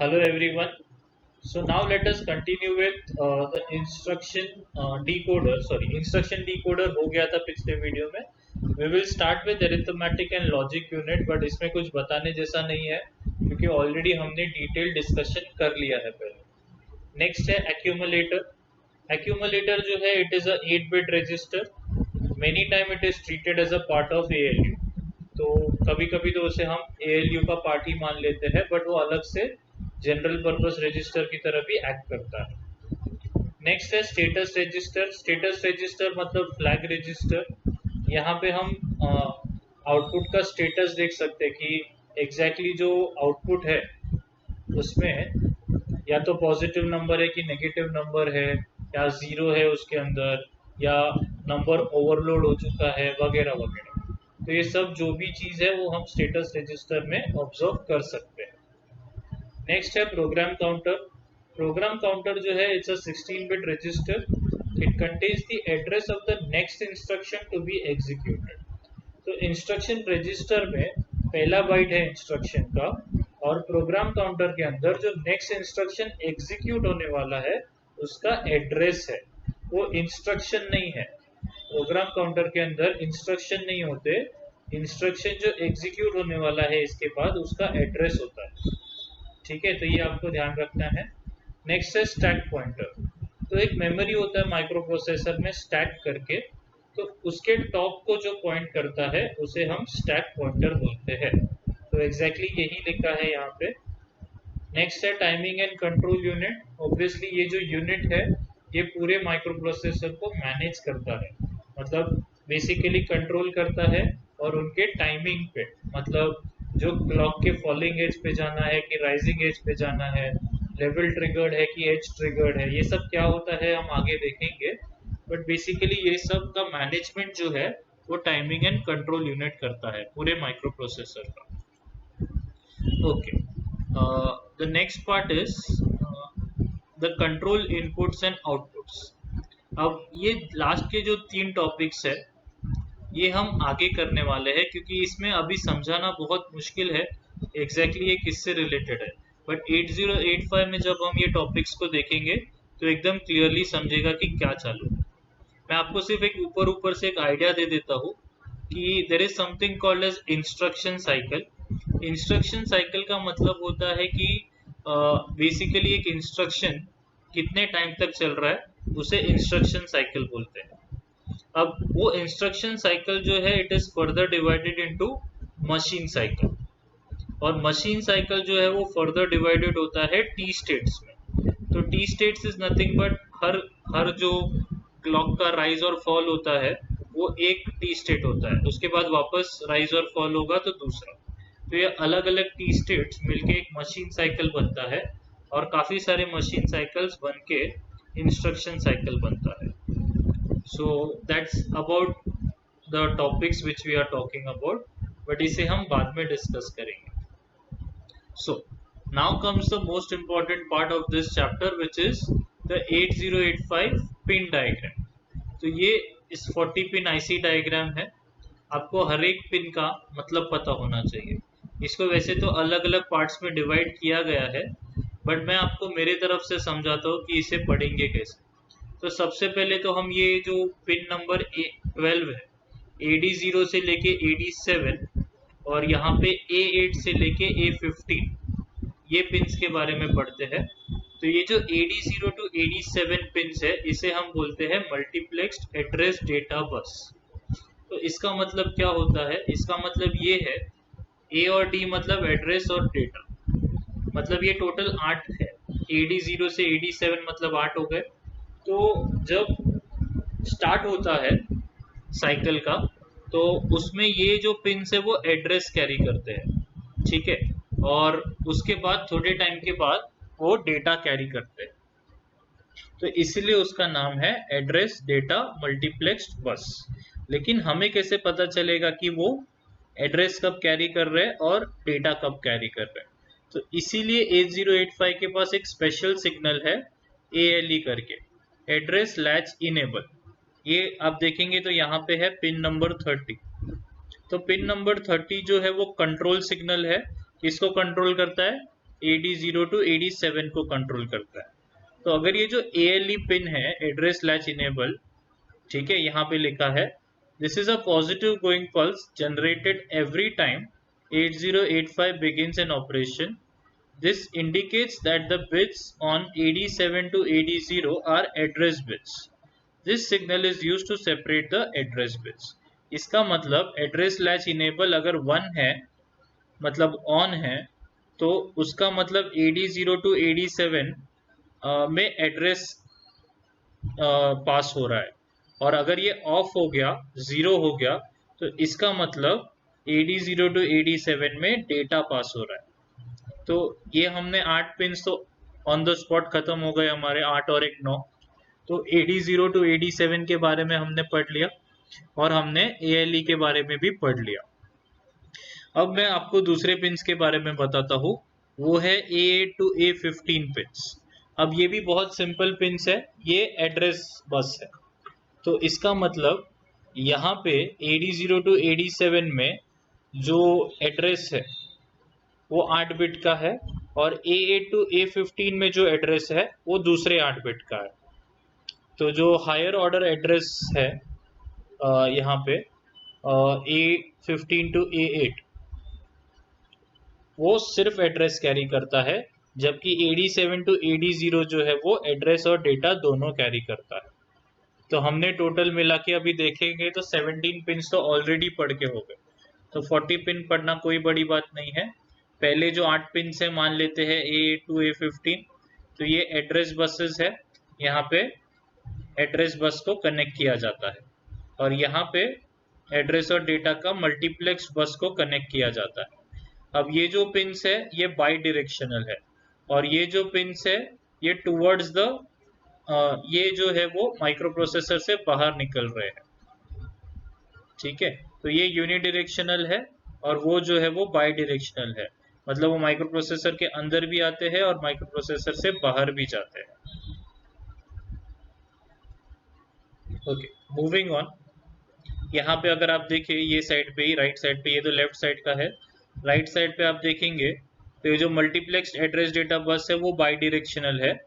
Hello everyone. So now let us continue with the instruction decoder. Sorry, instruction decoder हो गया था पिछले video में. We will start with arithmetic and logic unit, but इसमें कुछ बताने जैसा नहीं है क्योंकि ऑलरेडी हमने डिटेल डिस्कशन कर लिया है पहले. नेक्स्ट है accumulator. Accumulator जो है it is a 8-bit register. Many time it is treated as a part of ALU. तो कभी कभी तो उसे हम ALU का पार्ट ही मान लेते हैं, बट वो अलग से जनरल पर्पस रजिस्टर की तरह भी एक्ट करता है. नेक्स्ट है स्टेटस रजिस्टर. स्टेटस रजिस्टर मतलब फ्लैग रजिस्टर. यहाँ पे हम आउटपुट का स्टेटस देख सकते हैं कि एग्जैक्टली जो आउटपुट है उसमें या तो पॉजिटिव नंबर है कि नेगेटिव नंबर है, या जीरो है उसके अंदर, या नंबर ओवरलोड हो चुका है, वगैरह वगैरह. तो ये सब जो भी चीज़ है वो हम स्टेटस रजिस्टर में ऑब्जर्व कर सकते हैं. नेक्स्ट है प्रोग्राम काउंटर. प्रोग्राम काउंटर जो है it's a 16-bit register. It contains the address of the next instruction to be executed. तो इंस्ट्रक्शन रजिस्टर में पहला बाइट है इंस्ट्रक्शन का, और प्रोग्राम काउंटर के अंदर जो नेक्स्ट इंस्ट्रक्शन एग्जीक्यूट होने वाला है उसका एड्रेस है, वो इंस्ट्रक्शन नहीं है. प्रोग्राम काउंटर के अंदर इंस्ट्रक्शन नहीं होते, इंस्ट्रक्शन जो एग्जीक्यूट होने वाला है इसके बाद उसका एड्रेस होता है. ठीक है, तो ये आपको ध्यान रखना है. नेक्स्ट है स्टैक पॉइंटर. तो एक मेमोरी होता है माइक्रो प्रोसेसर में स्टैक करके, तो उसके टॉप को जो पॉइंट करता है उसे हम स्टैक पॉइंटर बोलते हैं. तो एग्जैक्टली यही लिखा है यहाँ पे. नेक्स्ट है timing and control unit. Obviously ये जो यूनिट है ये पूरे माइक्रो प्रोसेसर को मैनेज करता है, मतलब बेसिकली कंट्रोल करता है. और उनके टाइमिंग पे, मतलब जो क्लॉक के फॉलिंग एज पे जाना है कि राइजिंग एज पे जाना है, लेवल ट्रिगर्ड है कि एज ट्रिगर्ड है, ये सब क्या होता है हम आगे देखेंगे. बट बेसिकली ये सब का मैनेजमेंट जो है वो टाइमिंग एंड कंट्रोल यूनिट करता है पूरे माइक्रो प्रोसेसर का. Okay, the next part is the control inputs and outputs. अब ये लास्ट के जो 3 टॉपिक्स है ये हम आगे करने वाले हैं, क्योंकि इसमें अभी समझाना बहुत मुश्किल है एग्जैक्टली ये किससे रिलेटेड है. बट 8085 में जब हम ये टॉपिक्स को देखेंगे तो एकदम क्लियरली समझेगा कि क्या चालू है. मैं आपको सिर्फ एक ऊपर ऊपर से एक आइडिया दे देता हूँ कि there is something called as instruction cycle. Instruction cycle का मतलब होता है कि बेसिकली एक इंस्ट्रक्शन कितने टाइम तक चल रहा है उसे इंस्ट्रक्शन साइकिल बोलते हैं. अब वो इंस्ट्रक्शन साइकिल जो है it is further divided into machine cycle, और मशीन साइकिल जो है वो फर्दर डिवाइडेड होता है टी स्टेट्स में. तो T states is nothing but हर जो क्लॉक का राइज और फॉल होता है वो एक टी स्टेट होता है, उसके बाद वापस राइज और फॉल होगा तो दूसरा. तो ये अलग अलग टी स्टेट्स मिलके एक मशीन साइकिल बनता है, और काफी सारे मशीन साइकिल्स बन के इंस्ट्रक्शन साइकिल बनता है. So that's about the topics which we are talking about, but इसे हम बाद में डिस्कस करेंगे. So now comes the most important part of this chapter, which is the 8085 pin diagram. तो ये इस 40 पिन IC डायग्राम है. आपको हर एक पिन का मतलब पता होना चाहिए. इसको वैसे तो अलग अलग पार्ट्स में डिवाइड किया गया है, बट मैं आपको मेरे तरफ से समझाता हूँ कि इसे पढ़ेंगे कैसे. तो सबसे पहले तो हम ये जो पिन नंबर 12 है, AD0 से लेके AD7 और यहाँ पे A8 से लेके A15, ये पिन्स के बारे में पढ़ते हैं. तो ये जो AD0 टू AD7 पिन्स है इसे हम बोलते हैं मल्टीप्लेक्स्ड एड्रेस डेटा बस. तो इसका मतलब क्या होता है, इसका मतलब ये है A और D मतलब एड्रेस और डेटा, मतलब ये टोटल 8 है. AD0 से AD7 मतलब 8 हो गए. तो जब स्टार्ट होता है साइकिल का तो उसमें ये जो पिन्स है वो एड्रेस कैरी करते हैं, ठीक है, और उसके बाद थोड़े टाइम के बाद वो डेटा कैरी करते हैं. तो इसलिए उसका नाम है एड्रेस डेटा मल्टीप्लेक्स्ड बस. लेकिन हमें कैसे पता चलेगा कि वो एड्रेस कब कैरी कर रहे हैं और डेटा कब कैरी कर रहे हैं. तो इसीलिए 8085 के पास एक स्पेशल सिग्नल है ALE करके, एड्रेस लैच इनेबल. ये आप देखेंगे तो यहाँ पे है पिन नंबर 30. तो पिन नंबर 30 जो है वो कंट्रोल सिग्नल है. किसको कंट्रोल करता है, AD0 to AD7 को कंट्रोल करता है। तो अगर ये जो ALE पिन है, एड्रेस लैच इनेबल, ठीक है, यहाँ पे लिखा है this is a positive going pulse generated every time 8085 begins an operation. This indicates that the bits on AD7 to AD0 are address bits. This signal is used to separate the address bits. इसका मतलब address latch enable अगर 1 है, मतलब on है, तो उसका मतलब AD0 to AD7 में एड्रेस पास हो रहा है, और अगर ये ऑफ हो गया, 0 हो गया, तो इसका मतलब AD0 टू AD7 में डेटा पास हो रहा है। तो ये हमने 8 पिन्स तो ऑन द स्पॉट खत्म हो गए हमारे, 8 और एक 9। तो AD0 टू AD7 के बारे में हमने पढ़ लिया और हमने ALE के बारे में भी पढ़ लिया। अब मैं आपको दूसरे पिन्स के बारे में बताता हूँ, वो है A8 टू A15 पिन्स। अब ये भी बहुत सिंपल पिन्स है, ये एड्रेस बस है। तो इसका मतलब यहाँ पे AD0 टू AD7 में जो एड्रेस है वो 8 बिट का है, और A8 टू A15 में जो एड्रेस है वो दूसरे 8 बिट का है। तो जो हायर ऑर्डर एड्रेस है यहाँ पे A15 टू A8, वो सिर्फ एड्रेस कैरी करता है, जबकि AD7 टू AD0 जो है वो एड्रेस और डेटा दोनों कैरी करता है। तो हमने टोटल मिला के अभी देखेंगे तो 17 पिन्स तो ऑलरेडी पढ़ के हो गए। तो 40 पिन पढ़ना कोई बड़ी बात नहीं है। पहले जो 8 पिन्स है मान लेते हैं A8 टू A15, तो ये एड्रेस बसेस है, यहाँ पे एड्रेस बस को कनेक्ट किया जाता है, और यहाँ पे एड्रेस और डेटा का मल्टीप्लेक्स बस को कनेक्ट किया जाता है। अब ये जो पिन्स है ये बाई डायरेक्शनल है, और ये जो पिन्स है ये टुवर्ड्स द ये जो है वो माइक्रो प्रोसेसर से बाहर निकल रहे हैं, ठीक है। तो ये यूनिडायरेक्शनल है और वो जो है वो बाई डायरेक्शनल है, मतलब वो माइक्रो प्रोसेसर के अंदर भी आते हैं और माइक्रो प्रोसेसर से बाहर भी जाते हैं। Okay, moving on. यहाँ पे अगर आप देखें ये साइड पे ही, राइट साइड पे, ये तो लेफ्ट साइड का है, राइट साइड पे आप देखेंगे तो ये जो मल्टीप्लेक्स एड्रेस डेटा बस है वो बाई डायरेक्शनल है,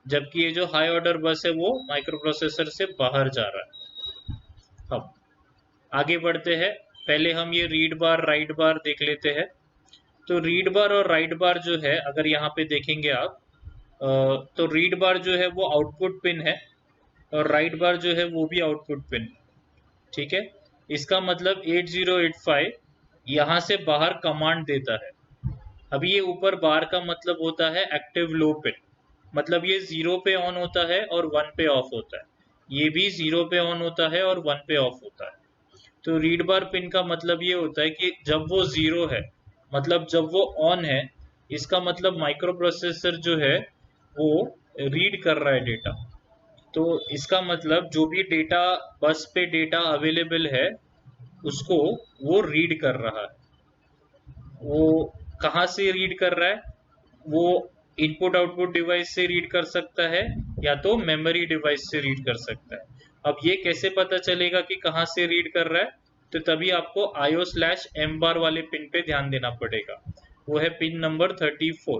जबकि ये जो हाई ऑर्डर बस है वो माइक्रो प्रोसेसर से बाहर जा रहा है। अब आगे बढ़ते हैं, पहले हम ये रीड बार राइट बार देख लेते हैं। तो रीड बार और राइट बार जो है, अगर यहाँ पे देखेंगे आप, तो रीड बार जो है वो आउटपुट पिन है और राइट बार जो है वो भी आउटपुट पिन, ठीक है। इसका मतलब 8085 यहाँ से बाहर कमांड देता है। अभी ये ऊपर बार का मतलब होता है एक्टिव लो पिन, मतलब ये 0 पे ऑन होता है और 1 पे ऑफ होता है, ये भी 0 पे ऑन होता है और 1 पे ऑफ होता है। तो रीड बार पिन का मतलब ये होता है कि जब वो 0 है, मतलब जब वो ऑन है, इसका मतलब माइक्रो प्रोसेसर जो है वो रीड कर रहा है डेटा। तो इसका मतलब जो भी डेटा बस पे डेटा अवेलेबल है उसको वो रीड कर रहा है। वो कहाँ से रीड कर रहा है? वो इनपुट आउटपुट डिवाइस से रीड कर सकता है या तो मेमोरी डिवाइस से रीड कर सकता है। अब ये कैसे पता चलेगा कि कहाँ से रीड कर रहा है? तो तभी आपको IO/M बार वाले पिन पे ध्यान देना पड़ेगा, वो है पिन नंबर 34।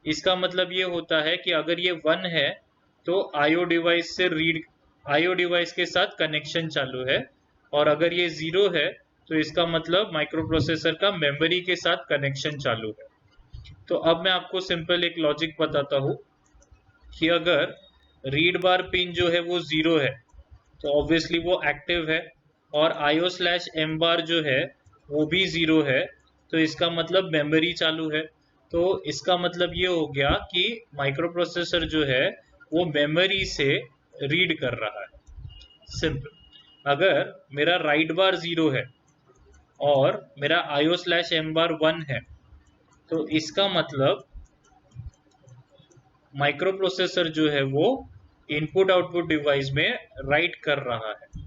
इसका मतलब ये होता है कि अगर ये 1 है तो IO डिवाइस से रीड, IO डिवाइस के साथ कनेक्शन चालू है, और अगर ये 0 है तो इसका मतलब माइक्रो प्रोसेसर का मेमोरी के साथ कनेक्शन चालू है। तो अब मैं आपको सिंपल एक लॉजिक बताता हूँ कि अगर रीड बार पिन जो है वो 0 है तो ऑब्वियसली वो एक्टिव है, और IO/M बार जो है वो भी 0 है, तो इसका मतलब मेमोरी चालू है। तो इसका मतलब ये हो गया कि माइक्रो प्रोसेसर जो है वो मेमोरी से रीड कर रहा है। सिंपल। अगर मेरा राइट बार 0 है और मेरा IO/M बार 1 है, तो इसका मतलब माइक्रो प्रोसेसर जो है वो इनपुट आउटपुट डिवाइस में राइट कर रहा है।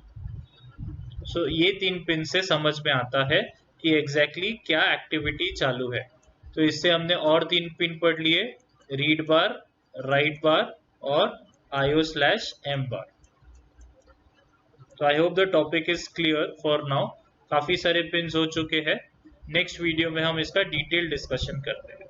सो ये 3 पिन से समझ में आता है कि एग्जैक्टली क्या एक्टिविटी चालू है। तो इससे हमने और 3 पिन पढ़ लिए, रीड बार, राइट बार और IO/M बार। तो I hope the topic is clear for now. काफी सारे पिन हो चुके हैं, नेक्स्ट वीडियो में हम इसका डिटेल डिस्कशन करते हैं।